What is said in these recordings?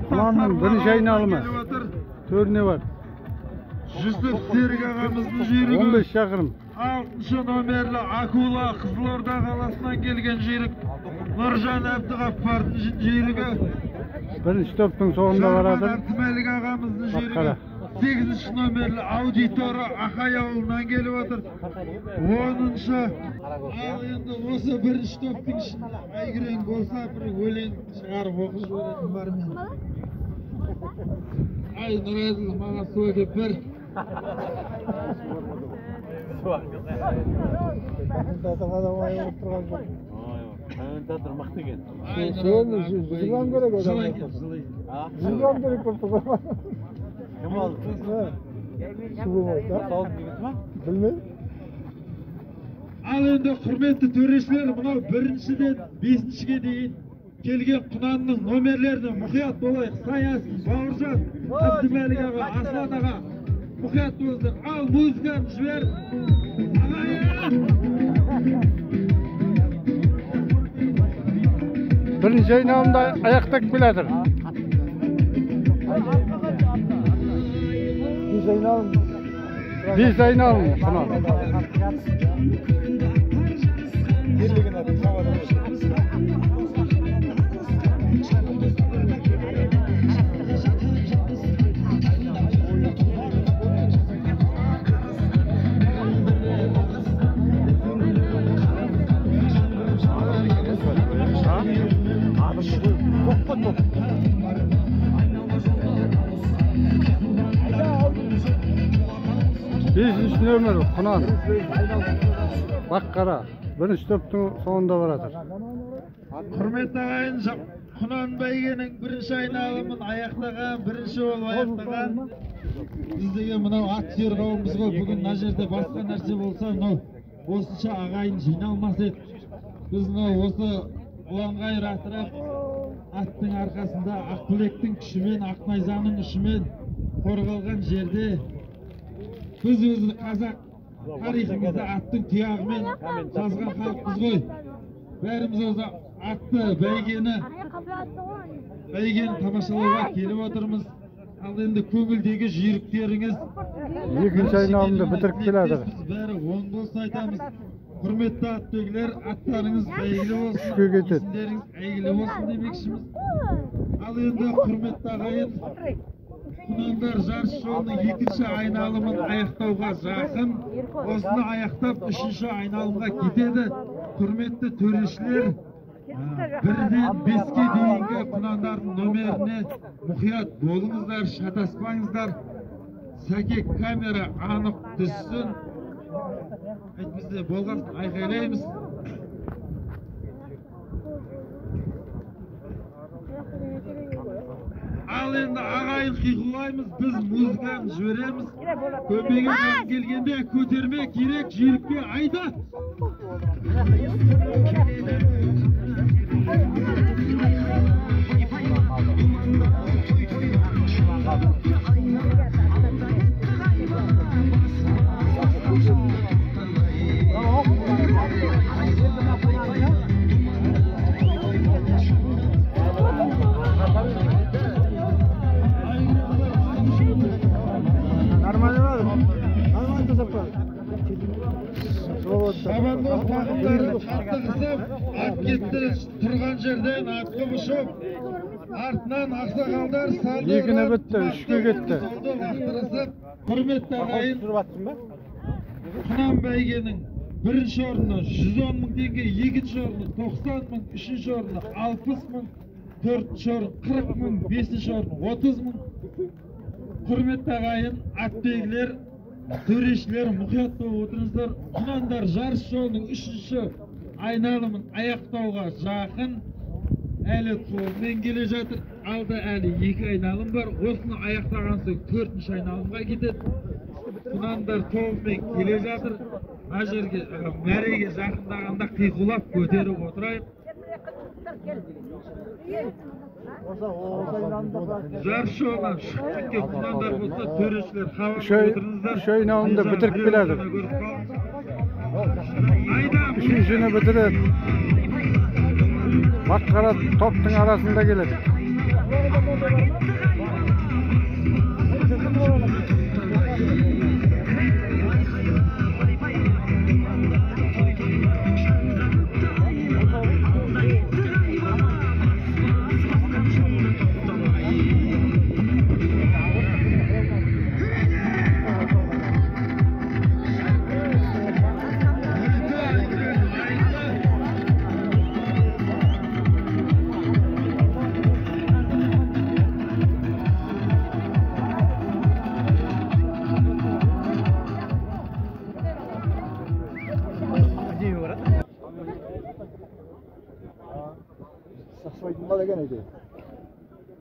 Құнанның бірінші айналымы. Төріне бар. Жүсіп Серік ағамыздың жүйрігі. 15 шақырым. 6 номерлі Акула Қызылорда қаласынан келген жүйрік. Нұржан Әбдіғаппардың жүйрігі. Бірінші топтың соңында барады. Тімәлік ағамыздың жүйрігі. 8 номерлі Аудиторы Ақай ауылынан келіп отыр. 10-шы. Ал енді осы бірінші топтың ішінде Айгірен болса бір өлең шығарып оқып жіберетін бар мен. Ай, Нұразыл, маған су әкеп бір. Комментатор мықты екен. Жылан керек адам. Жылан керек болып тұр. Кім алды? Суы болды. Салып деген ма? Білмеймін. Ал енді құрметті төрешілер, мынау біріншіден 5-шіге дейін келген Құнанның номерлеріне мұқият болайық. Саясын, Бауыржан, Әбдімәлік аға, Аслан аға, мұқият болыңыздар. Ал музыканы жібер. Бірінші айналымда аяқтап келатыр. Biz ayналым Құнан. Beşinci nömür Құнан. Bak қара, бірінші топтың соңында барады. Құрметті ағайын, Құнан бәйгенің бірінші айналымын аяқтаған, бірінші ол аяқтаған. Біздегі мынау ат сүйер қауымыз ғой, бүгін мына жерде басқа нәрсе болса, мынау осынша ағайын жиналмас еді. Біз мынау осы ұланға айратырап, аттың арқасында Ақбілектің күшімен, Ақнайзаның ұшымен қорғалған жерде біз өзі қазақ тарихымызда аттың тұяғымен жазған халықпыз ғой. Бәріміз өзі атты бәйгені тамашалауға келіп отырмыз. Ал енді көңілдегі жүйріктеріңіз екінші айналымды бітіріп келеді. Біз бәрі оң болсын айтамыз. Құрметті атбегілер, аттарыңыз бәйгілі болсын, есімдеріңіз әйгілі болсын демекшіміз. Ал енді құрметті ағайын, Құнандар жарыс жолының екінші айналымын аяқтауға жақын. Осыны аяқтап үшінші айналымға кетеді. Құрметті төрешілер, 1-ден 5-ке дейінгі Құнандардың номеріне мұқият болыңыздар, шатаспаңыздар. Сәке камера анық түссін. Бізде болған айқайлаймыз. Ал енді ағайын қиқулаймыз, біз музыканы жібереміз. Көмегіміз келгенде көтерме керек, жүйрікке айда. Шабандоз тақымдарын қаттығысып, ат кетті тұрған жерден атқы ұшып, артынан ақсақалдар салды. Екіні бітті, үшке кетті. Құрметті ағайын, Құнан бәйгенің бірінші орны 110 мың теңге, екінші орны 90 мың, үшінші орны 60 мың, төртінші орны 40 мың, бесінші орны 30 мың. Құрметті ағайын, атбегілер, төрешілер мұқият болып отырыңыздар. Құнандар жарыс жолының үшінші айналымын аяқтауға жақын. Әлі қолмен келе жатыр. Алда әлі 2 айналым бар. Осыны аяқтаған соң 4-ші айналымға кетеді. Құнандар тобымен келе жатыр. Мына жерге мәреге жақындағанда қиқулап көтеріп отырайық. Жарыс жолынан шығып кеткен Құнандар болса, төрешілер хабар отырыңыздар. Үш айналымды бітіріп келеді. Үшіншіні бітіреді. Бақ қара топтың арасында келеді.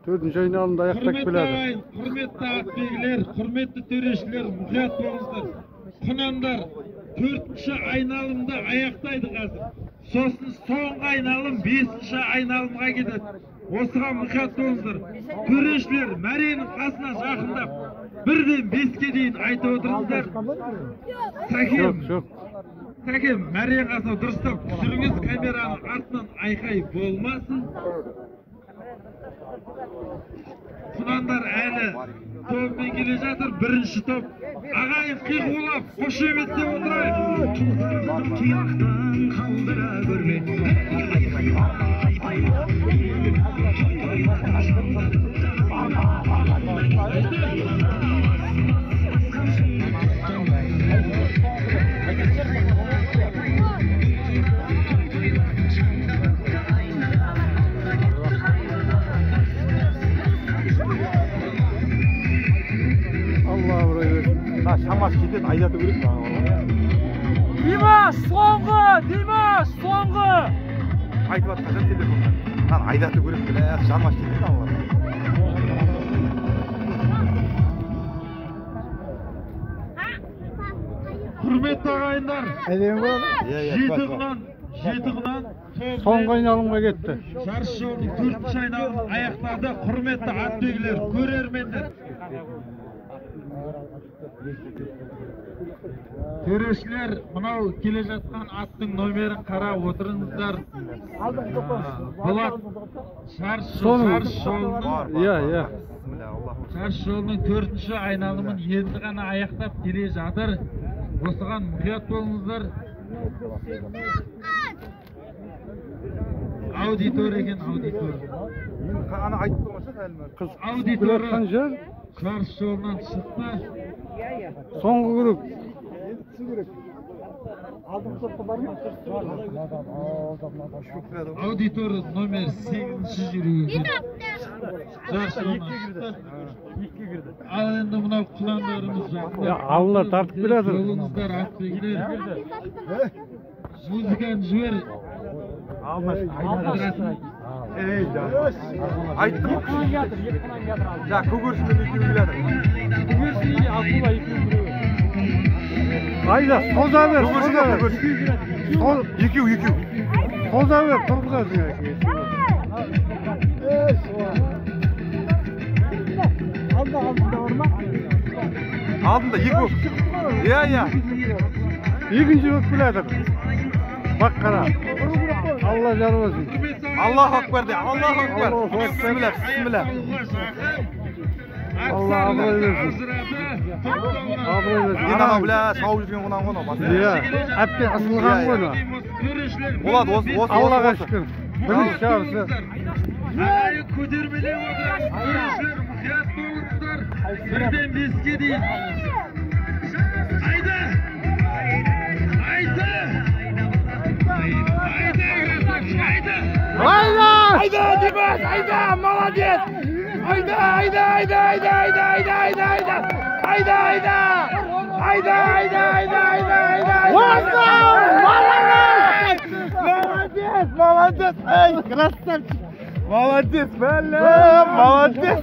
Dördüncü ayналымda аяқтап келеді. Құрметті атбегілер, құрметті төрешілер, мұқият болыңыздар. Құнандар 4-ші айналымда аяқтайды қазір. Сосын соңғы айналым 5-ші айналымға кетеді. Осыған мұқият болыңыздар. Төрешілер мәренің қасына жақындап, 1-ден 5-ке дейін айтып отырыңыздар. Сәкем, мәрен қасына дұрыстап түсіріңіз, камераның артынан айқай болмасын. Құнандар әлі тобымен келе жатыр, бірінші топ. Ағайын қиқулап, қошеметтеп отырайық. Шамасы кетеді, айдату керек па? Димаш, соңғы! Айтып жатқан телефонда. Айдату керек пе? Шамасы кетеді алар. Құрметті ағайындар, жеті құнан Соңғы айналымға кетті. жарыс жолының 4-ші айналымын аяқтады. Құрметті атбегілер, көрермендер. Төрешілер, мынау келе жатқан аттың номерін қарап отырыңыздар. Болат жарыс жолының 4-ші айналымын енді ғана аяқтап келе жатыр. Осыған мұқият болыңыздар. Аудитор екен, аудитор. Аудиторы жарыс жолынан шықты. Соңғы grup. Аудиторы номер 8-ші жүруі. Жарыс жолынан шықты. Ал енді мынау құландарымыз жақында. Алла тартып келеді. Жолыңыздар атбегілер. Музыканы жібер. Айттым. Ja, көгершінмен екеуі келеді. Айда, соза бер. Екеу. Соза бер, тұрғызасың. Алдында екі. Иә. Екінші болып келеді. Bak қара. Allah canı olsun. Allahu Akbar de. Allahu Akbar. Bismillah. Allah abray versin. Abray versin. Енді ана біля сауып жүрген құнан ғой. Иә, әпте ысылған ғой. Болады, осы. Аллаға шүкір. Бірінші шабысы. Көтермелеп отырамыз. Төрешілер мұқият болыңыздар. 1-ден 5-ке дейін. Айда! Айда, Димаш, айда, молодец! Айда! Молодец! Эй, красавчик! Молодец, молодец!